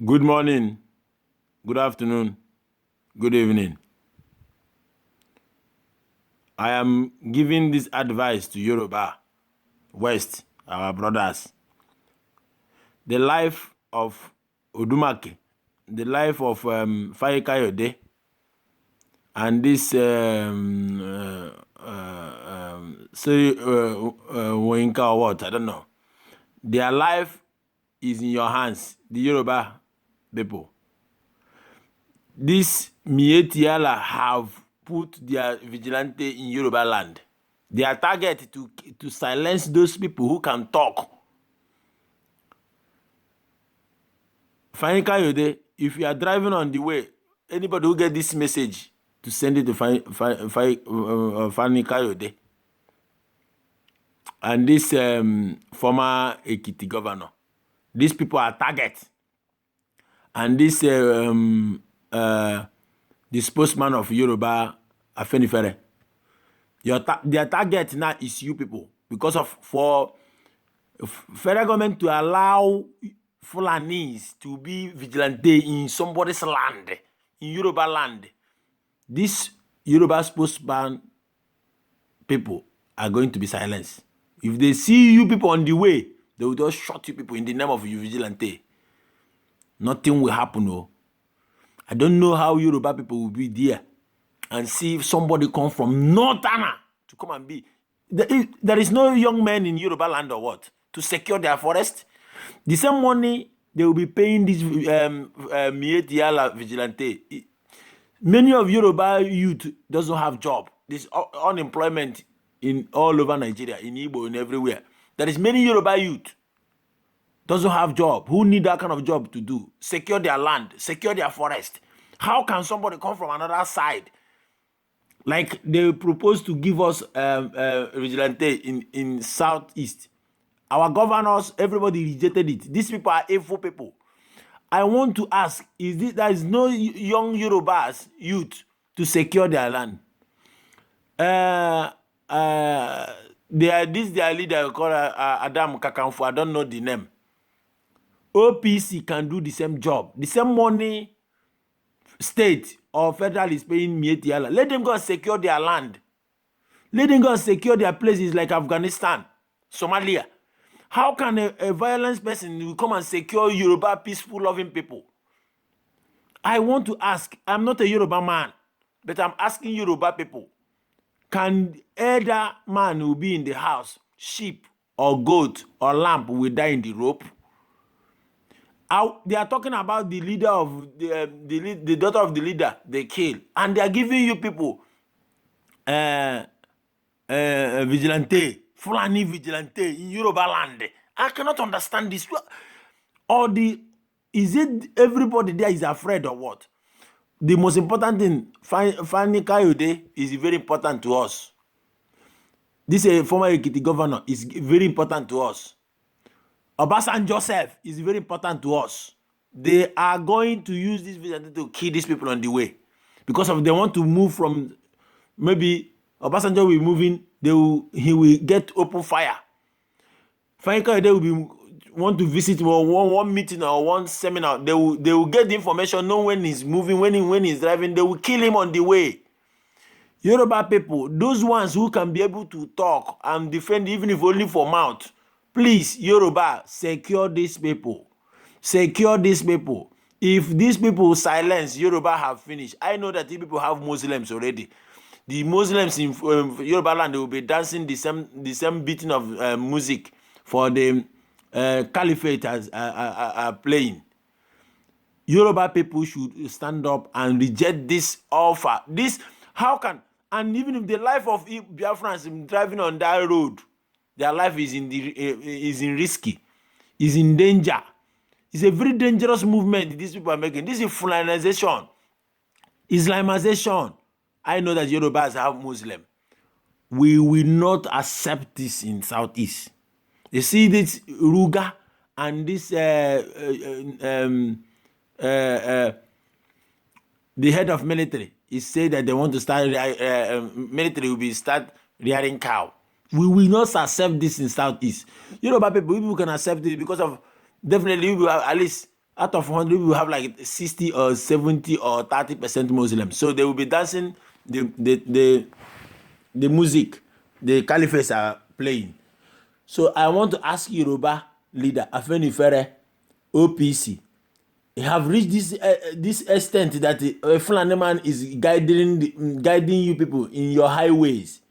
Good morning, good afternoon, good evening. I am giving this advice to Yoruba West, our brothers. The life of Odumake, the life of Faye Kayode, and this Woinka or what, I don't know. Their life is in your hands, the Yoruba people. This Mietiala have put their vigilante in Yoruba land. Their target to silence those people who can talk. Fani Kayode, if you are driving on the way, anybody who get this message to send it to Fani Kayode and this former Ekiti governor. These people are target. And this the spokesman of Yoruba Afenifere. Their target now is you people because of for federal government to allow Fulanis to be vigilante in somebody's land, in Yoruba land. This Yoruba spokesman people are going to be silenced. If they see you people on the way, they will just shot you people in the name of you vigilante. Nothing will happen. No. I don't know how Yoruba people will be there and see if somebody come from Northern to come and be. There is no young men in Yoruba land or what? To secure their forest? The same money they will be paying this Mietiala vigilante. Many of Yoruba youth doesn't have job. There's unemployment in all over Nigeria, in Igbo, and everywhere. There is many Yoruba youth doesn't have job, who need that kind of job to do, secure their land, secure their forest. How can somebody come from another side? Like they propose to give us vigilante in Southeast. Our governors, everybody rejected it. These people are evil people. I want to ask, there is no young Yorubas youth to secure their land? Their leader called Adam Kakanfu, I don't know the name. OPC can do the same job. The same money state or federal is paying Mietiala. Let them go and secure their land. Let them go and secure their places like Afghanistan, Somalia. How can a violent person come and secure Yoruba peaceful loving people? I want to ask, I'm not a Yoruba man, but I'm asking Yoruba people, can either man who be in the house, sheep or goat or lamb will die in the rope? They are talking about the leader of the daughter of the leader they kill, and they are giving you people vigilante, Fulani vigilante in Yoruba land. I cannot understand this. Is it everybody there is afraid or what? The most important thing, Fani Kayode is very important to us. This former Ekiti governor is very important to us. Obasanjo Joseph is very important to us. They are going to use this vigilante to kill these people on the way. Because they want to move from, maybe Obasanjo will be moving, he will get open fire. Fani Kayode will want to visit one meeting or one seminar. They will get the information, know when he's moving, when he's driving, they will kill him on the way. Yoruba people, those ones who can be able to talk and defend even if only for mouth, please, Yoruba, secure these people. Secure these people. If these people silence, Yoruba have finished. I know that these people have Muslims already. The Muslims in Yoruba land, they will be dancing the same beating of music for the caliphate as playing. Yoruba people should stand up and reject this offer. How can, and even if the life of Biafrans driving on that road, their life is in risky, is in danger. It's a very dangerous movement these people are making. This is Fulanization, Islamization. I know that Yorubas have Muslim. We will not accept this in Southeast. You see this Ruga and this the head of military is saying that they want to start military will be start rearing cow. We will not accept this in Southeast. Yoruba people can accept it because of definitely we will at least out of 100, we will have like 60 or 70 or 30% Muslims. So they will be dancing the music the caliphates are playing. So I want to ask Yoruba leader Afenifere, OPC, have reached this extent that a Fulani man is guiding you people in your highways.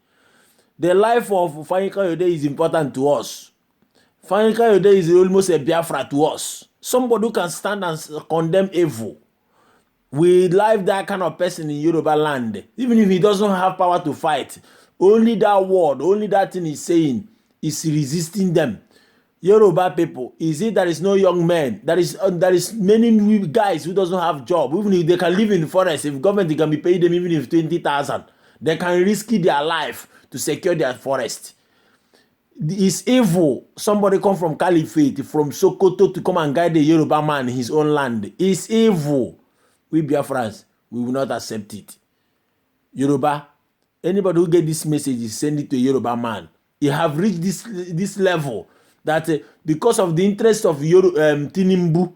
The life of Fani Kayode is important to us. Fani Kayode is almost a Biafra to us. Somebody who can stand and condemn evil. We like that kind of person in Yoruba land. Even if he doesn't have power to fight, only that word, only that thing he's saying is resisting them. Yoruba people, is it there is no young men? There is many guys who doesn't have job. Even if they can live in the forest, if government can be paying them even if 20,000, they can risk their life to secure their forest. It's evil. Somebody come from Caliphate, from Sokoto to come and guide the Yoruba man in his own land. It's evil. We Biafrans, we will not accept it. Yoruba, anybody who get this message, send it to a Yoruba man. You have reached this level that because of the interest of Tinubu,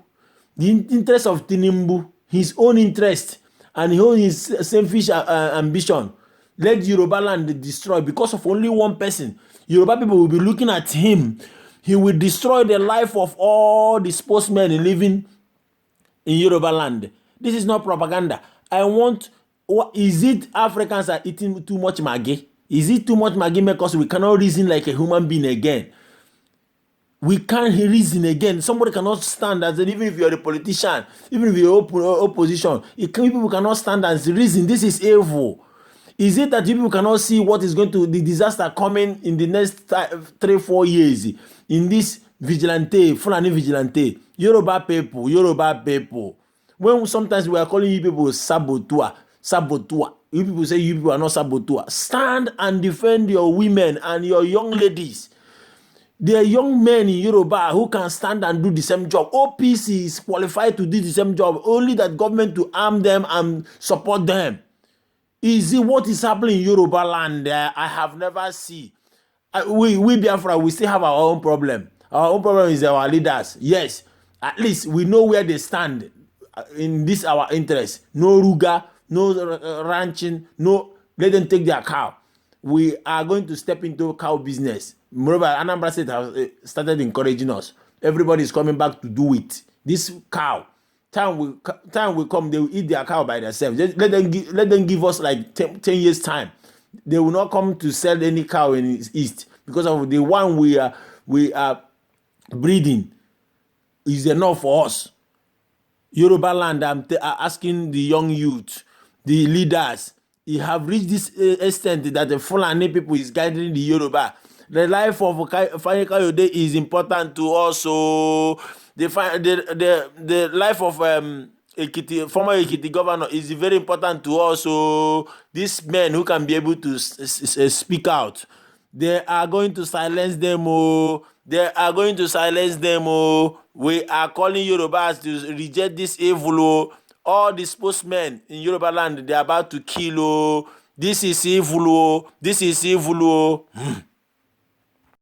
his own interest, and his selfish ambition, let Yoruba land destroy because of only one person. Yoruba people will be looking at him. He will destroy the life of all the sportsmen living in Yoruba land. This is not propaganda. Is it Africans are eating too much Maggi? Is it too much Maggi because we cannot reason like a human being again? We can't reason again. Somebody cannot stand as even if you're a politician, even if you're opposition, people cannot stand and reason. This is evil. Is it that people cannot see what is going to, the disaster coming in the next 3-4 years in this vigilante, Fulani vigilante, Yoruba people. When sometimes we are calling you people saboteur, you people say you people are not saboteur. Stand and defend your women and your young ladies. There are young men in Yoruba who can stand and do the same job. OPC is qualified to do the same job, only that government to arm them and support them. Is it what is happening in Yoruba land? I have never seen. We Biafra, we still have our own problem. Our own problem is our leaders. Yes, at least we know where they stand in this our interest. No Ruga, no ranching, no, let them take their cow. We are going to step into cow business. Moreover, Anambra State has started encouraging us. Everybody is coming back to do it. This cow, time will come, they will eat their cow by themselves. Let them give us like 10 years time. They will not come to sell any cow in the east because of the one we are breeding is enough for us. Yoruba land, I'm asking the young youth, the leaders, you have reached this extent that the Fulani people is guiding the Yoruba. The life of Fani Kayode is important to us. So the life of former Ekiti governor is very important to us. So these men who can be able to speak out, they are going to silence them. They are going to silence them. We are calling Yorubas to reject this evil. All the spokesmen in Yoruba land, they are about to kill. This is evil. This is evil.